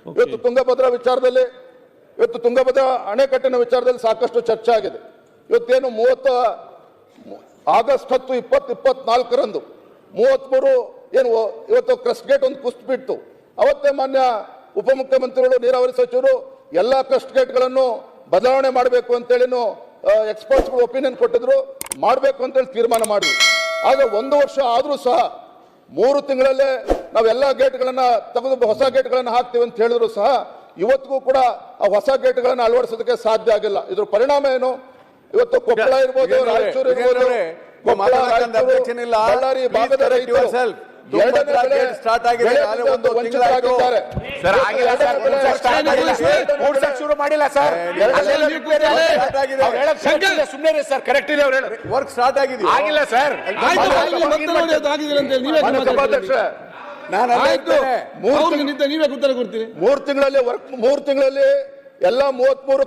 ಇವತ್ತು ತುಂಗಭದ್ರಾ ವಿಚಾರದಲ್ಲಿ ಇವತ್ತು ತುಂಗಭದ್ರಾ ಅಣೆಕಟ್ಟಿನ ವಿಚಾರದಲ್ಲಿ ಸಾಕಷ್ಟು ಚರ್ಚೆ ಆಗಿದೆ. ಇವತ್ತೇನು 30 ಆಗಸ್ಟ್ 10, 2024ರಂದು 33 ಏನು ಇವತ್ತು ಕ್ರಸ್ಟ್ ಗೇಟ್ ಒಂದು ಕುಸಿದು ಬಿಟ್ಟು ಅವತ್ತೇ ಮಾನ್ಯ ಉಪಮುಖ್ಯಮಂತ್ರಿಗಳು ನೀರಾವರಿ ಸಚಿವರು ಎಲ್ಲ ಕ್ರಸ್ಟ್ ಗೇಟ್ಗಳನ್ನು ಬದಲಾವಣೆ ಮಾಡಬೇಕು ಅಂತೇಳಿನು ಎಕ್ಸ್ಪರ್ಟ್ಸ್ಗಳು ಒಪಿನಿಯನ್ ಕೊಟ್ಟಿದ್ರು, ಮಾಡಬೇಕು ಅಂತೇಳಿ ತೀರ್ಮಾನ ಮಾಡಿದ್ರು. ಆಗ 1 ವರ್ಷ ಆದರೂ ಸಹ 3 ತಿಂಗಳಲ್ಲೇ ನಾವೆಲ್ಲ ಗೇಟ್ಗಳನ್ನು ತೆಗೆದು ಹೊಸ ಗೇಟ್ಗಳನ್ನು ಹಾಕ್ತೀವಿ ಅಂತ ಹೇಳಿದ್ರು ಸಹ ಇವತ್ತಿಗೂ ಕೂಡ ಆ ಹೊಸ ಗೇಟ್ಗಳನ್ನು ಅಳವಡಿಸೋದಕ್ಕೆ ಸಾಧ್ಯ ಆಗಿಲ್ಲ. ಇದ್ರ ಪರಿಣಾಮ ಏನು? ಇವತ್ತು ಕೊಪ್ಪಳ ಇರ್ಬೋದು, ರಾಯಚೂರು ಇರ್ಬೋದು, ಬಳ್ಳಾರಿ ಭಾಗದ ರೈತರು ಸ್ಟಾರ್ಟ್ ಆಗಿದೆ, ವಂಚಿತರಾಗಿದ್ದಾರೆ. ಶುರು ಮಾಡಿಲ್ಲ ಸರ್, ಸುಮ್ಮನೆ ಸರ್, ಕರೆಕ್ಟ್ ಇದೆ ಅವ್ರು ವರ್ಕ್ ಸ್ಟಾರ್ಟ್ ಆಗಿದೆ, ಆಗಿಲ್ಲ ಸರ್. ನೀವೇ ಉತ್ತರ ಕೊಡ್ತೀರಿ. 3 ತಿಂಗಳಲ್ಲಿ ಎಲ್ಲ 33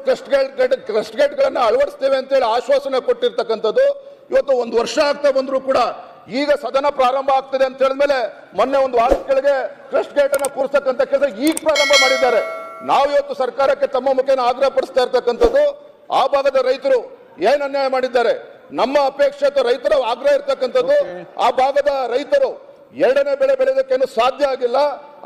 ಕ್ರಸ್ಟ್ ಗೇಟ್ಗಳನ್ನು ಅಳವಡಿಸ್ತೇವೆ ಅಂತೇಳಿ ಆಶ್ವಾಸನೆ ಕೊಟ್ಟಿರ್ತಕ್ಕಂಥದ್ದು ಇವತ್ತು 1 ವರ್ಷ ಆಗ್ತಾ ಬಂದ್ರು ಕೂಡ ಈಗ ಸದನ ಪ್ರಾರಂಭ ಆಗ್ತದೆ ಅಂತ ಹೇಳಿದ್ಮೇಲೆ ಮೊನ್ನೆ 1 ವಾರದ ಕೆಳಗೆ ಕ್ರಸ್ಟ್ ಗೇಟ್ ಅನ್ನ ಕೂರಿಸ್ತಕ್ಕಂಥ ಕೆಲಸ ಈಗ ಪ್ರಾರಂಭ ಮಾಡಿದ್ದಾರೆ. ನಾವು ಇವತ್ತು ಸರ್ಕಾರಕ್ಕೆ ತಮ್ಮ ಮುಖೇನ ಆಗ್ರಹ ಪಡಿಸ್ತಾ ಇರ್ತಕ್ಕಂಥದ್ದು, ಆ ಭಾಗದ ರೈತರು ಏನ್ ಅನ್ಯಾಯ ಮಾಡಿದ್ದಾರೆ, ನಮ್ಮ ಅಪೇಕ್ಷೆ ಅಥವಾ ರೈತರ ಆಗ್ರಹ ಇರ್ತಕ್ಕಂಥದ್ದು, ಆ ಭಾಗದ ರೈತರು 2ನೇ ಬೆಳೆ ಬೆಳೆಯೋದಕ್ಕೇನು ಸಾಧ್ಯ ಆಗಿಲ್ಲ.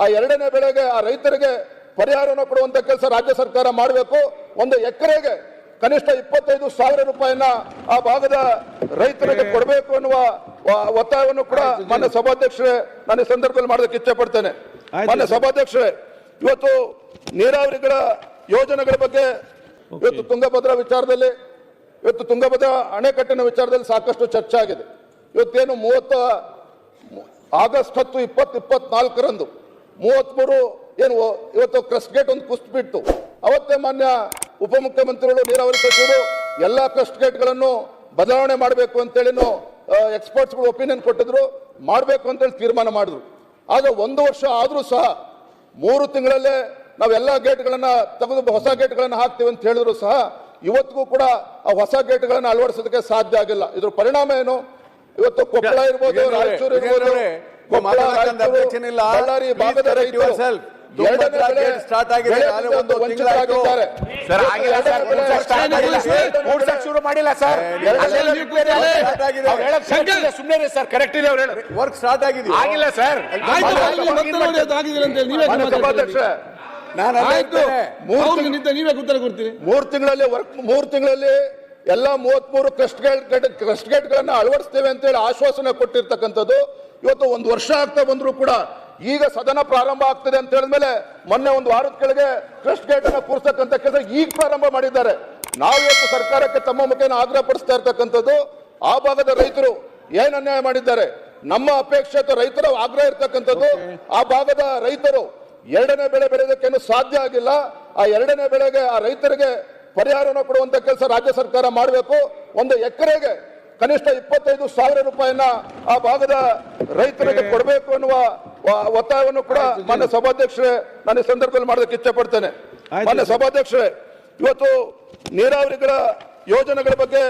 ಆ 2ನೇ ಬೆಳೆಗೆ ಆ ರೈತರಿಗೆ ಪರಿಹಾರವನ್ನು ಕೊಡುವಂತ ಕೆಲಸ ರಾಜ್ಯ ಸರ್ಕಾರ ಮಾಡಬೇಕು. 1 ಎಕರೆಗೆ ಕನಿಷ್ಠ 25,000 ರೂಪಾಯಿನ ಆ ಭಾಗದ ರೈತರಿಗೆ ಕೊಡಬೇಕು ಅನ್ನುವ ಒತ್ತಾಯವನ್ನು ಕೂಡ ಮಾನ್ಯ ಸಭಾಧ್ಯಕ್ಷರೇ ನಾನು ಈ ಸಂದರ್ಭದಲ್ಲಿ ಮಾಡೋದಕ್ಕೆ ಇಚ್ಛೆ ಪಡ್ತೇನೆ. ಮಾನ್ಯ ಸಭಾಧ್ಯಕ್ಷರೇ, ಇವತ್ತು ನೀರಾವರಿಗಳ ಯೋಜನೆಗಳ ಬಗ್ಗೆ ಇವತ್ತು ತುಂಗಭದ್ರಾ ವಿಚಾರದಲ್ಲಿ ಇವತ್ತು ತುಂಗಭದ್ರಾ ಅಣೆಕಟ್ಟಿನ ವಿಚಾರದಲ್ಲಿ ಸಾಕಷ್ಟು ಚರ್ಚೆ ಆಗಿದೆ. ಇವತ್ತೇನು 30 ಆಗಸ್ಟ್ 10, 2024ರಂದು 33 ಏನು ಇವತ್ತು ಕ್ರಸ್ಟ್ ಗೇಟ್ ಒಂದು ಕುಸಿದು ಬಿಟ್ಟು ಅವತ್ತೇ ಮಾನ್ಯ ಉಪಮುಖ್ಯಮಂತ್ರಿಗಳು ನೀರಾವರಿ ಸಚಿವರು ಎಲ್ಲ ಕ್ರಸ್ಟ್ ಗೇಟ್ಗಳನ್ನು ಬದಲಾವಣೆ ಮಾಡಬೇಕು ಅಂತೇಳಿನು ಎಕ್ಸ್ಪರ್ಟ್ಸ್ಗಳು ಒಪಿನಿಯನ್ ಕೊಟ್ಟಿದ್ರು, ಮಾಡಬೇಕು ಅಂತೇಳಿ ತೀರ್ಮಾನ ಮಾಡಿದ್ರು. ಆಗ 1 ವರ್ಷ ಆದರೂ ಸಹ 3 ತಿಂಗಳಲ್ಲೇ ನಾವೆಲ್ಲ ಗೇಟ್ಗಳನ್ನು ತೆಗೆದು ಹೊಸ ಗೇಟ್ಗಳನ್ನು ಹಾಕ್ತೀವಿ ಅಂತ ಹೇಳಿದ್ರು ಸಹ ಇವತ್ತಿಗೂ ಕೂಡ ಆ ಹೊಸ ಗೇಟ್ಗಳನ್ನು ಅಳವಡಿಸೋದಕ್ಕೆ ಸಾಧ್ಯ ಆಗಿಲ್ಲ. ಇದ್ರ ಪರಿಣಾಮ ಏನು? ಇವತ್ತು ಕೊಪ್ಪಳ ಇರ್ಬೋದು, ರಾಯಚೂರು ಇರ್ಬೋದು, ಬಳ್ಳಾರಿ ಭಾಗದ ರೈತರು ಸ್ಟಾರ್ಟ್ ಆಗಿದೆ, ವಂಚಿತರಾಗಿದ್ದಾರೆ. ಶುರು ಮಾಡಿಲ್ಲ ಸರ್, ಸುಮ್ಮನೆ ಸರ್, ಕರೆಕ್ಟ್ ಇದೆ ಅವ್ರು ವರ್ಕ್ ಸ್ಟಾರ್ಟ್ ಆಗಿದೆ, ಆಗಿಲ್ಲ ಸರ್. ನೀವೇ ಉತ್ತರ ಕೊಡ್ತೀರಿ. 3 ತಿಂಗಳಲ್ಲಿ ಎಲ್ಲ 33 ಕ್ರಸ್ಟ್ ಗೇಟ್ಗಳನ್ನು ಅಳವಡಿಸ್ತೇವೆ ಅಂತೇಳಿ ಆಶ್ವಾಸನೆ ಕೊಟ್ಟಿರ್ತಕ್ಕಂಥದ್ದು ಇವತ್ತು 1 ವರ್ಷ ಆಗ್ತಾ ಬಂದ್ರು ಕೂಡ ಈಗ ಸದನ ಪ್ರಾರಂಭ ಆಗ್ತದೆ ಅಂತ ಹೇಳಿದ್ಮೇಲೆ ಮೊನ್ನೆ 1 ವಾರದ ಕೆಳಗೆ ಕ್ರಸ್ಟ್ ಗೇಟ್ ಅನ್ನ ಕೂರಿಸ್ತಕ್ಕಂಥ ಕೆಲಸ ಈಗ ಪ್ರಾರಂಭ ಮಾಡಿದ್ದಾರೆ. ನಾವು ಇವತ್ತು ಸರ್ಕಾರಕ್ಕೆ ತಮ್ಮ ಮುಖೇನ ಆಗ್ರಹ ಪಡಿಸ್ತಾ ಇರ್ತಕ್ಕಂಥದ್ದು, ಆ ಭಾಗದ ರೈತರು ಏನ್ ಅನ್ಯಾಯ ಮಾಡಿದ್ದಾರೆ, ನಮ್ಮ ಅಪೇಕ್ಷೆ ಅಥವಾ ರೈತರ ಆಗ್ರಹ ಇರ್ತಕ್ಕಂಥದ್ದು, ಆ ಭಾಗದ ರೈತರು 2ನೇ ಬೆಳೆ ಬೆಳೆಯೋದಕ್ಕೇನು ಸಾಧ್ಯ ಆಗಿಲ್ಲ. ಆ 2ನೇ ಬೆಳೆಗೆ ಆ ರೈತರಿಗೆ ಪರಿಹಾರವನ್ನು ಕೊಡುವಂತ ಕೆಲಸ ರಾಜ್ಯ ಸರ್ಕಾರ ಮಾಡಬೇಕು. 1 ಎಕರೆಗೆ ಕನಿಷ್ಠ 25,000 ರೂಪಾಯಿನ ಆ ಭಾಗದ ರೈತರಿಗೆ ಕೊಡಬೇಕು ಅನ್ನುವ ಒತ್ತಾಯವನ್ನು ಕೂಡ ಮಾನ್ಯ ಸಭಾಧ್ಯಕ್ಷರೇ ನಾನು ಈ ಸಂದರ್ಭದಲ್ಲಿ ಮಾಡೋದಕ್ಕೆ ಇಚ್ಛೆ ಪಡ್ತೇನೆ. ಮಾನ್ಯ ಸಭಾಧ್ಯಕ್ಷರೇ, ಇವತ್ತು ನೀರಾವರಿಗಳ ಯೋಜನೆಗಳ ಬಗ್ಗೆ